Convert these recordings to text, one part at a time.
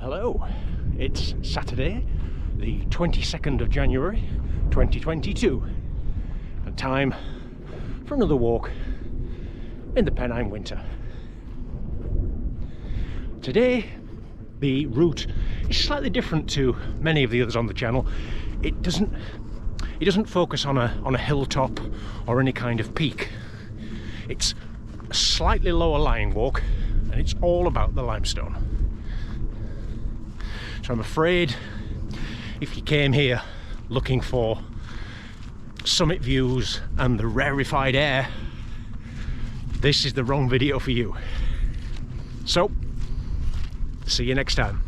Hello, it's Saturday, the 22nd of January 2022, and time for another walk in the Pennine winter. Today, the route is slightly different to many of the others on the channel. It doesn't focus on a hilltop or any kind of peak. It's a slightly lower lying walk, and it's all about the limestone. So I'm afraid if you came here looking for summit views and the rarefied air, this is the wrong video for you. So, see you next time.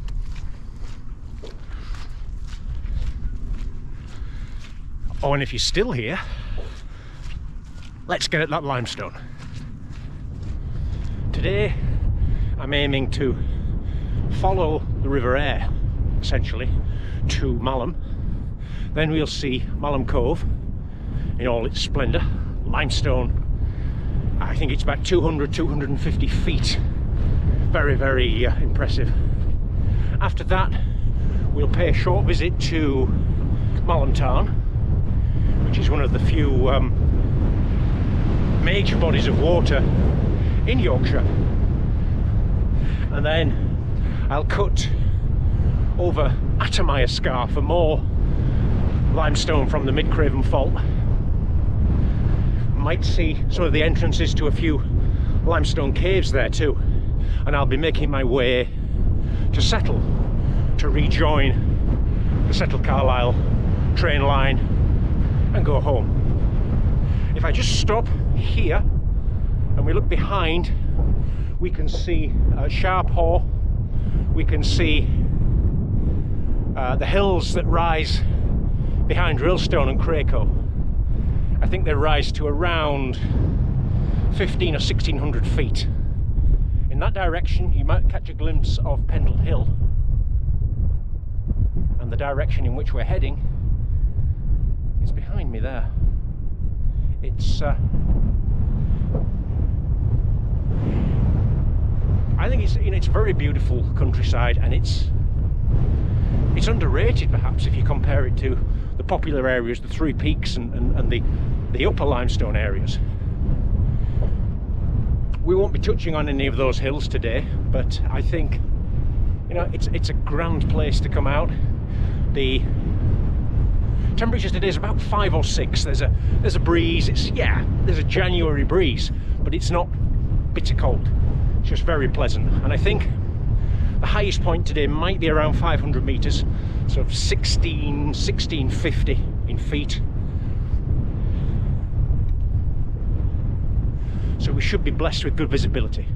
Oh, and if you're still here, let's get at that limestone. Today, I'm aiming to follow the River Aire, essentially, to Malham. Then we'll see Malham Cove in all its splendour. Limestone, I think it's about 250 feet. Very, very impressive. After that, we'll pay a short visit to Malham Tarn, which is one of the few major bodies of water in Yorkshire. And then I'll cut over Attermire Scar for more limestone from the mid-Craven fault. Might see some of the entrances to a few limestone caves there too. And I'll be making my way to Settle to rejoin the Settle Carlisle train line and go home. If I just stop here and we look behind, we can see Sharp Haw, we can see the hills that rise behind Rillstone and Craco. I think they rise to around 15 or 1600 feet. In that direction you might catch a glimpse of Pendle Hill, and the direction in which we're heading is behind me there. It's I think it's a very beautiful countryside, and it's underrated perhaps if you compare it to the popular areas, the Three Peaks and the upper limestone areas. We won't be touching on any of those hills today, but I think, you know, it's a grand place to come out. The temperatures today is about 5 or 6. There's a breeze. There's a January breeze, but it's not bitter cold. It's just very pleasant. And I think the highest point today might be around 500 meters, sort of 1650 in feet. So we should be blessed with good visibility.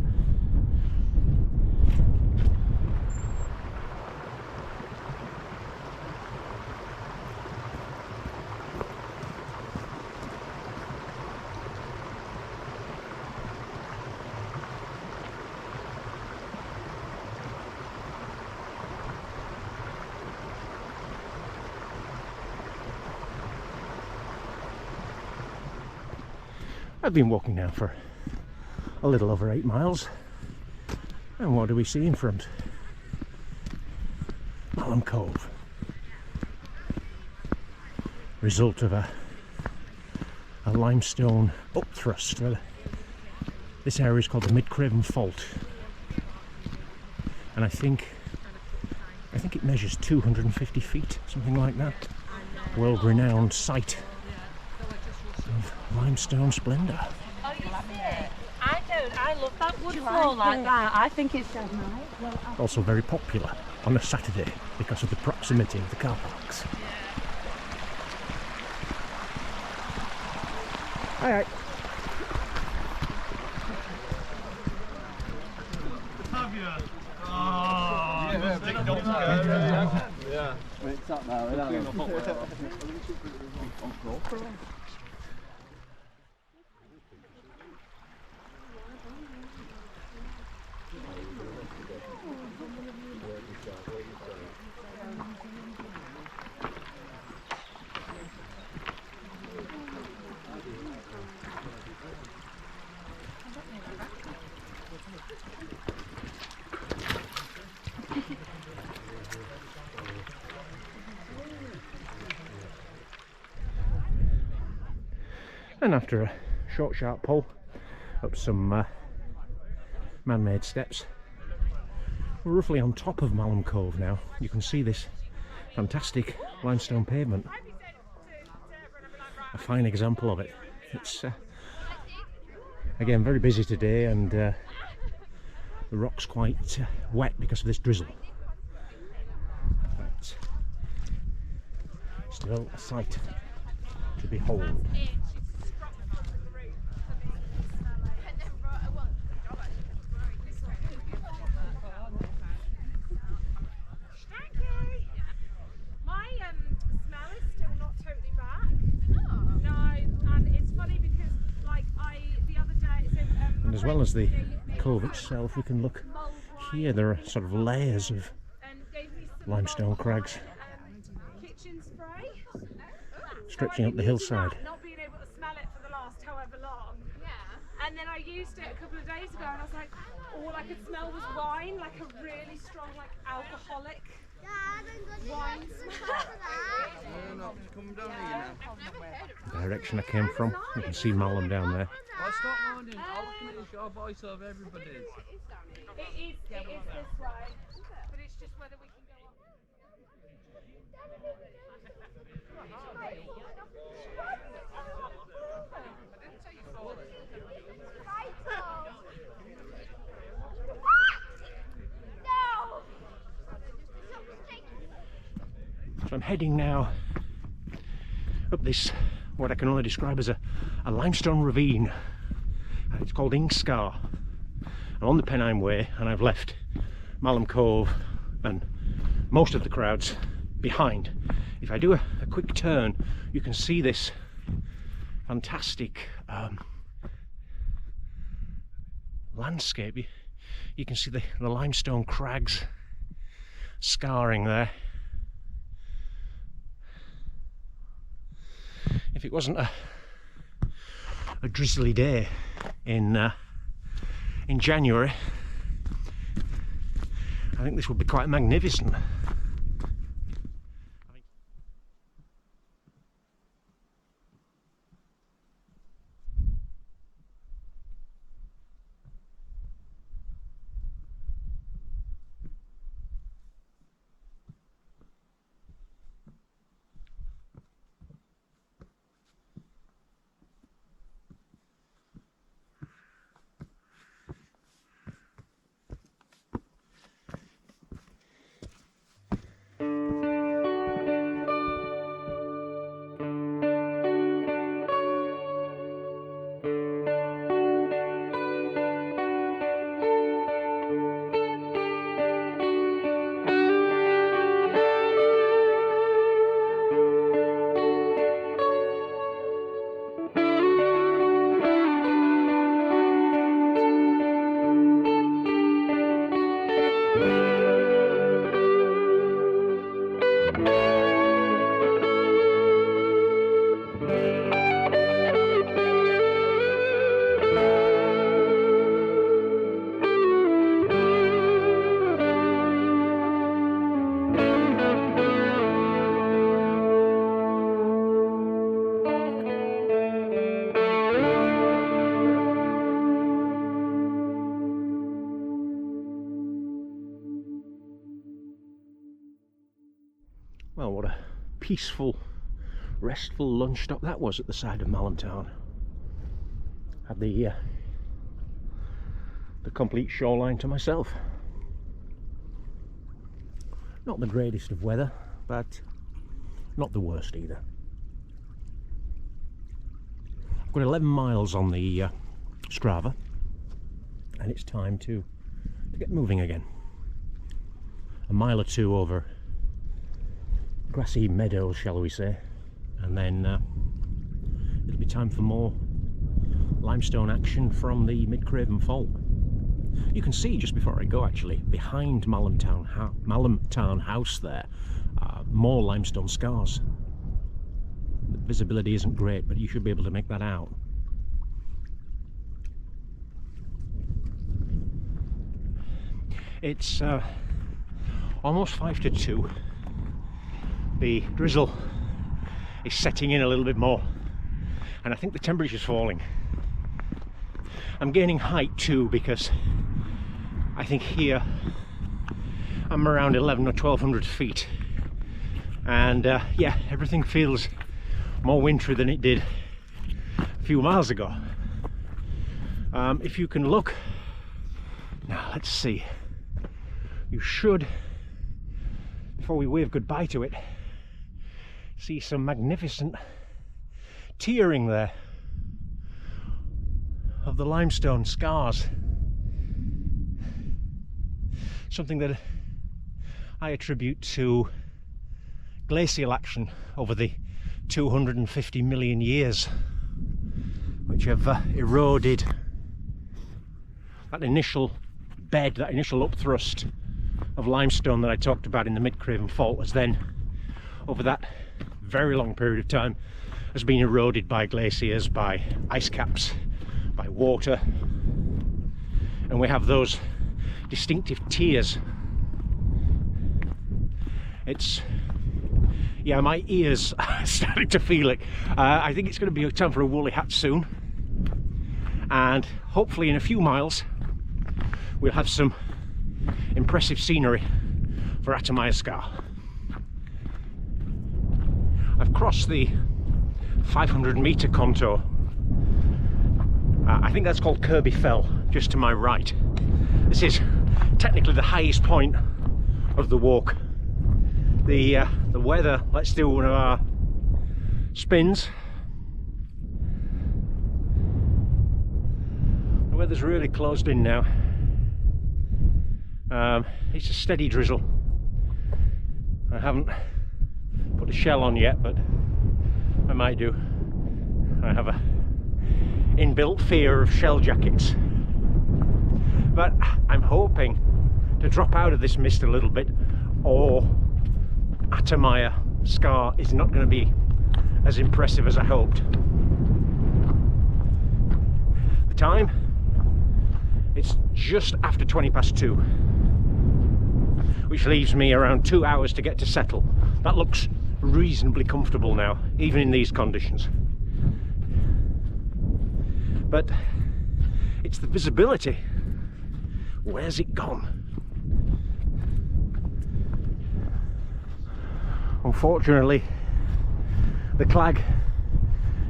I've been walking now for a little over 8 miles, and what do we see in front? Malham Cove. Result of a limestone upthrust. This area is called the Mid-Craven Fault, and I think it measures 250 feet, something like that. World-renowned site of limestone splendour. I love that wood floor like that. I think it's so nice. Also very popular on a Saturday because of the proximity of the car parks. Alright. Have you? Yeah. It's up now, And after a short sharp pull up some man-made steps, we're roughly on top of Malham Cove now. You can see this fantastic limestone pavement. A fine example of it. It's again very busy today, and the rock's quite wet because of this drizzle. But still a sight to behold. And as well as the cove itself, we can look here. There are sort of layers of limestone crags stretching up the hillside. Not being able to smell it for the last however long. Yeah. And then I used it a couple of days ago, and I was like, all I could smell was wine, like a really strong, like alcoholic wine smell. The Direction I came from, you can see Malham down there. I stopped minding. I'm looking at your voice of everybody's. It is this way, but it's just whether we can go up. So I'm heading now up this, what I can only describe as a limestone ravine. It's called Scar. I'm on the Pennine Way, and I've left Malham Cove and most of the crowds behind. If I do a quick turn, you can see this fantastic landscape. You can see the limestone crags scarring there. If it wasn't a drizzly day in January, I think this would be quite magnificent. Well, what a peaceful, restful lunch stop that was at the side of Malham Tarn. Had the complete shoreline to myself. Not the greatest of weather, but not the worst either. I've got 11 miles on the Strava, and it's time to get moving again. A mile or two over grassy meadows, shall we say, and then it'll be time for more limestone action from the Mid-Craven Fault. You can see just before I go, actually, behind Malham Tarn house there, more limestone scars. The visibility isn't great, but you should be able to make that out. It's almost 5 to 2. The drizzle is setting in a little bit more. and I think the temperature's falling. I'm gaining height too, because I think here I'm around 11 or 1200 feet, and yeah, everything feels more wintry than it did a few miles ago. If you can look now, let's see, you should, before we wave goodbye to it, see some magnificent tiering there of the limestone scars, something that I attribute to glacial action over the 250 million years, which have eroded that initial bed, that initial upthrust of limestone that I talked about in the Mid-Craven Fault, has then, over that very long period of time, has been eroded by glaciers, by ice caps, by water, and we have those distinctive tiers. It's, yeah, my ears are starting to feel it. I think it's going to be time for a woolly hat soon, and hopefully in a few miles we'll have some impressive scenery for Attermire Scar. I've crossed the 500-metre contour. I think that's called Kirby Fell, just to my right. This is technically the highest point of the walk. The weather, let's do one of our spins. The weather's really closed in now. It's a steady drizzle. I haven't put a shell on yet, but I might do. I have a inbuilt fear of shell jackets, but I'm hoping to drop out of this mist a little bit, or Attermire Scar is not going to be as impressive as I hoped. The time, it's just after 2:20, which leaves me around 2 hours to get to Settle. That looks reasonably comfortable now, even in these conditions. But it's the visibility. Where's it gone? Unfortunately, the clag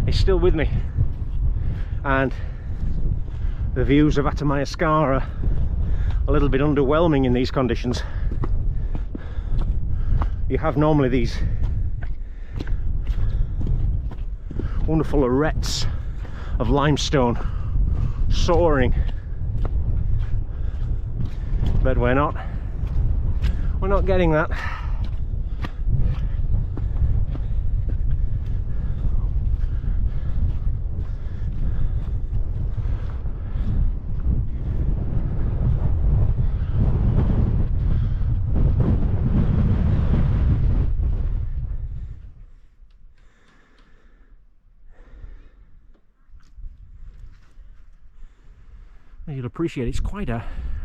is still with me, and the views of Attermire Scar are a little bit underwhelming in these conditions. You have normally these wonderful arêtes of limestone soaring, but we're not getting that. You'll appreciate it's quite an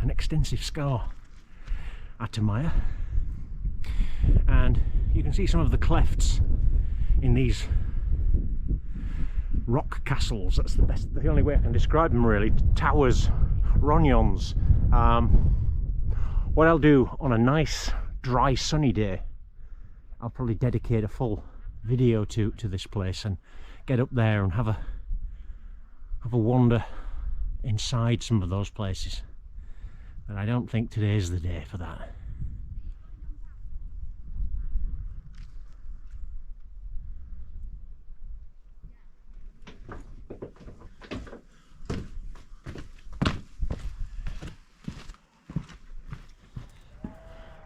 extensive scar, Attermire, and you can see some of the clefts in these rock castles. That's the only way I can describe them, really. Towers, ronyons. What I'll do on a nice dry sunny day, I'll probably dedicate a full video to this place and get up there and have a wander inside some of those places, but I don't think today's the day for that.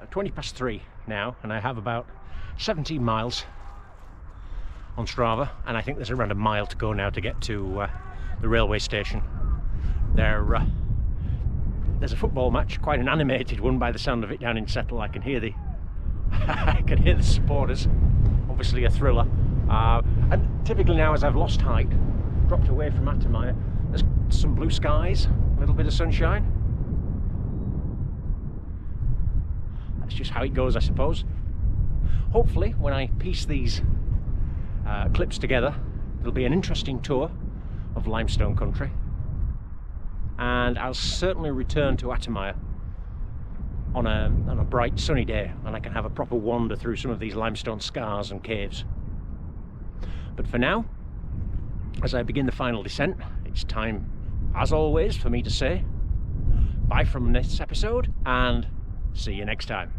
At 3:20 now, and I have about 17 miles on Strava, and I think there's around a mile to go now to get to the railway station. There's a football match, quite an animated one by the sound of it, down in Settle. I can hear the supporters. Obviously a thriller. And typically now, as I've lost height, dropped away from Attermire, there's some blue skies, a little bit of sunshine. That's just how it goes, I suppose. Hopefully, when I piece these clips together, It'll be an interesting tour of limestone country, and I'll certainly return to Attermire on a bright sunny day, and I can have a proper wander through some of these limestone scars and caves. But for now, as I begin the final descent, it's time, as always, for me to say bye from this episode, and see you next time.